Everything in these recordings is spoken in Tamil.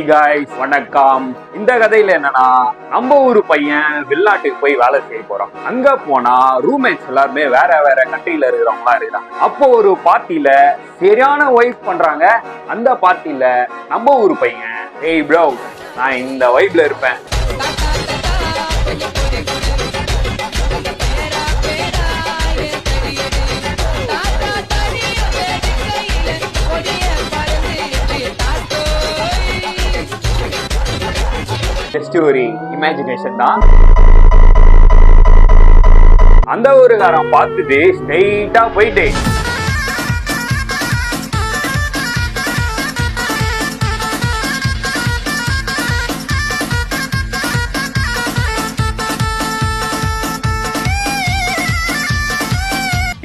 ஹேய் காய்ஸ், வணக்கம். இந்த கதையில என்னன்னா, நம்ம ஊரு பையன் வெளிநாட்டுக்கு போய் வேலை செய்ய போறான். அங்க போனா ரூம்மேட்ஸ் எல்லாருமே வேற வேற கண்ட்ரில இருக்கிறவங்களா இருக்கிறாங்க. அப்போ ஒரு பார்ட்டில சரியான வைப் பண்றாங்க. அந்த பார்ட்டில நம்ம ஊரு பையன், ஏய் ப்ரோ, நான் இந்த வைப்ல இருப்பேன், ஜஸ்ட் ஒரு இமேஜினேஷன் தான். அந்த ஒரு காரம் பார்த்துட்டு ஸ்ட்ரெயிட்டா போயிட்டு,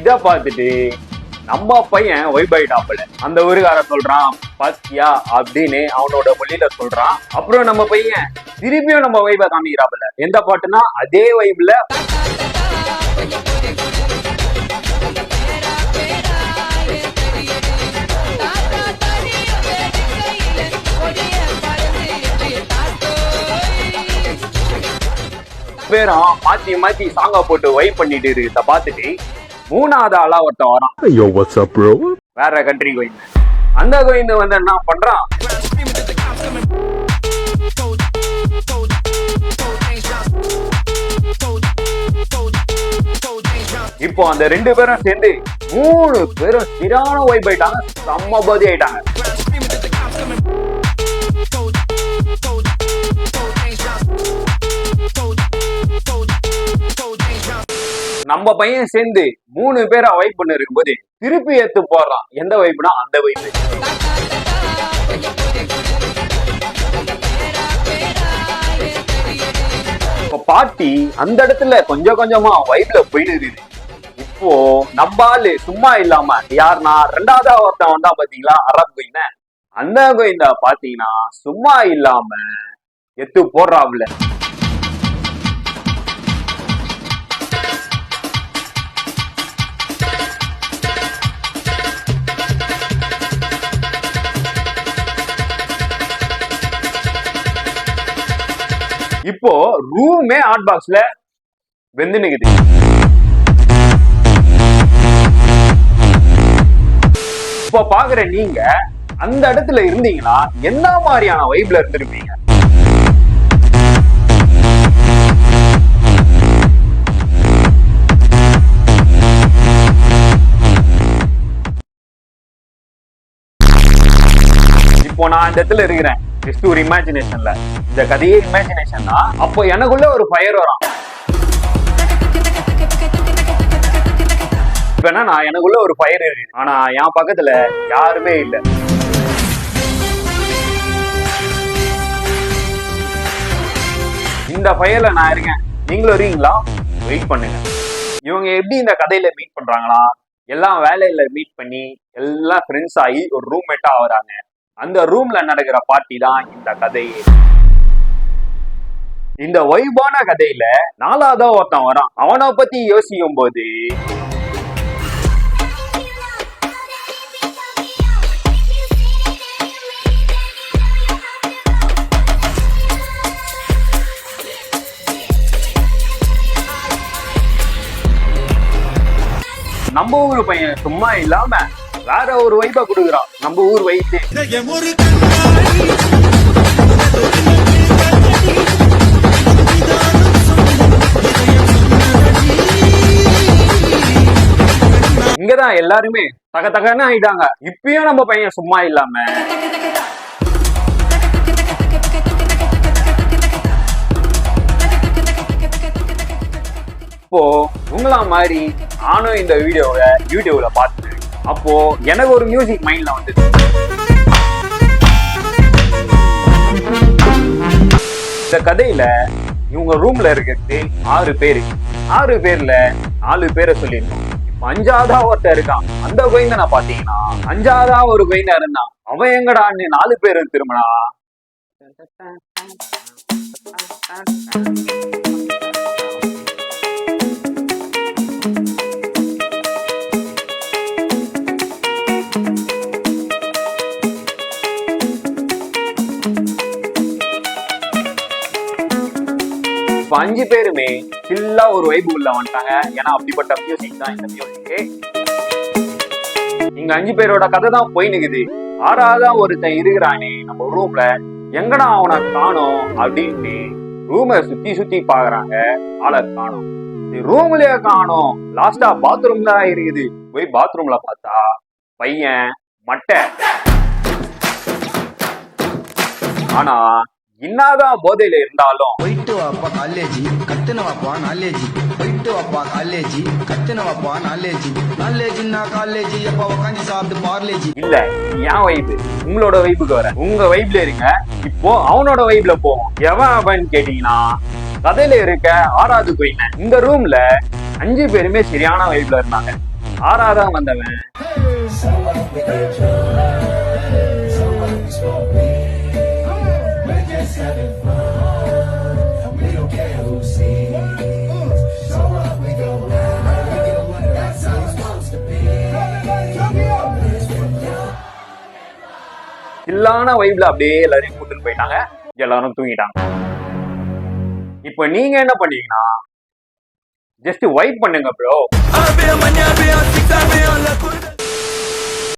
இத பார்த்துட்டு நம்ம பையன் வைபாயிட்டாப்புல. அந்த ஊருக்காரன் சொல்றான், பாத்தியா அப்படின்னு அவனோட மொழியில சொல்றான். அப்புறம் நம்ம பையன் திருப்பியும் நம்ம வைபை காமிக்கிறாப்புல. எந்த பாட்டுனா அதே வைப்ல. பேரும் மாத்தி மாத்தி சாங்கா போட்டு வைப் பண்ணிட்டு இருக்கிறத பார்த்துட்டு மூணாவது ஆளா ஒருத்தன் வரான். Yo, what's up, bro? வேற கண்ட்ரி கோயிந்து. அந்த கோயிந்து வந்து என்ன பண்றான், இப்போ அந்த ரெண்டு பேரும் சேர்ந்து மூணு பேரும் சிறான வைப் ஆயிட்டாங்க, செம்ம பதி ஆயிட்டாங்க. நம்ம பையன் சேர்ந்து மூணு பேரா வைப் பண்ண இருக்கும்போது திருப்பி எடுத்து போடுறான். எந்த வைப்புனா அந்த வைப்பு. இப்ப பாட்டி அந்த இடத்துல கொஞ்சம் கொஞ்சமா வைப்ல போயிட்டு இருக்குது. இப்போ நம்ம ஆளு சும்மா இல்லாம யாருன்னா ரெண்டாவதா ஒருத்தன் வந்தா பாத்தீங்களா, அரப் கோயிந்த. அந்த கோயிந்தா பாத்தீங்கன்னா சும்மா இல்லாம எத்து போடுறாப்ல. இப்போ ரூமே ஹாட் பாக்ஸ்ல வெந்து நிக்குது. இப்போ பாக்குற நீங்க அந்த இடத்துல இருந்தீங்கன்னா என்ன மாதிரியான வைப்ல இருந்திருப்பீங்க? இப்போ நான் இந்த இடத்துல இருக்கிறேன், ஜஸ்ட் ஒரு இமேஜினேஷன்ல. இந்த கதையே இமேஜினேஷன் தான். அப்போ எனக்குள்ள ஒரு ஃபயர் வரும். இப்ப என்ன, நான் எனக்குள்ள ஒரு ஃபயர் இருக்கு, ஆனா என் பக்கத்துல யாருமே இல்லை. இந்த ஃபயர்ல நான் இருக்கேன், நீங்களும் இருக்கீங்களா? வெயிட் பண்ணுங்க. இவங்க எப்படி இந்த கதையில மீட் பண்றாங்களா, எல்லாம் வேலையில மீட் பண்ணி எல்லாம் ஃப்ரெண்ட்ஸ் ஆகி ஒரு ரூம்மேட்டா ஆகுறாங்க. அந்த ரூம்ல நடக்கிற பார்ட்டி தான் இந்த கதையே. இந்த வைபான கதையில நாலாவதா ஒருத்தன் வரான். அவனை பத்தி யோசிக்கும் போது நம்ம ஊரு பையன் சும்மா இல்லாம வேற ஒரு வைபா கொடுக்குறான். நம்ம ஊர் வைத்து இங்கதான் எல்லாருமே தக தகன்னு ஆயிட்டாங்க. இப்பயும் நம்ம பையன் சும்மா இல்லாம இப்போ உங்களா மாதிரி நானும் இந்த வீடியோவை யூடியூப்ல பார்த்தேன். அப்போ எனக்கு ஒரு மியூசிக் மைண்ட்ல வந்தது. இந்த கதையில இவங்க ரூம்ல இருக்கிறது 6 பேரு. 6 பேர்ல 4 பேரை சொல்லியிருக்கோம். இப்ப 5ஆவதா ஒருத்தர் இருக்கான். அந்த கோயிந்தனை பாத்தீங்கன்னா 5ஆவதா ஒரு கோயிந்தா இருந்தான். அவன் எங்கடான்னு 4 பேர் திரும்பினா இப்ப 5 பேருமே சில்லா ஒரு வைப் உள்ள வந்துட்டாங்க. ஏன்னா அப்படிப்பட்ட மியூசிக் தான் இந்த மியூசிக். இங்க 5 பேரோட கதை தான் போய் நிக்குது. 6ஆவதா ஒருத்தன் இருக்கிறானே நம்ம ரூம்ல, எங்கடா அவனை காணோம் அப்படின்ட்டு ரூமை சுத்தி சுத்தி பாக்குறாங்க. ஆளை காணோம், ரூம்லயே காணோம். லாஸ்டா பாத்ரூம்ல இருக்குது. போய் பாத்ரூம்ல பார்த்தா பையன் மட்டை. ஆனா என்னதான் போதையில இருந்தாலும் போயிட்டு வாப்பா காலேஜி கத்துன வாப்பா நாலேஜி, போயிட்டு வாப்பா காலேஜி கத்துன வாப்பா நாலேஜி, நாலேஜின்னா காலேஜி எப்ப உட்காந்து சாப்பிட்டு பார்லேஜி. இல்ல என் வைப்பு உங்களோட வைப்புக்கு வர, உங்க வைப்ல இருங்க. இப்போ அவனோட வைப்ல போவோம். எவன் அவன் கேட்டீங்கன்னா கதையில இருக்க 6வது பையன். இந்த ரூம்ல 5 பேருமே சரியான வைப்ல இருந்தாங்க. 6ஆவதா வந்தவன் சில்லான வைப்ல அப்படியே எல்லாரையும் கூட்டிட்டு போயிட்டாங்க. எல்லாரும் தூங்கிட்டாங்க. இப்ப நீங்க என்ன பண்ணீங்கன்னா ஜஸ்ட் வைப் பண்ணுங்க ப்ரோ.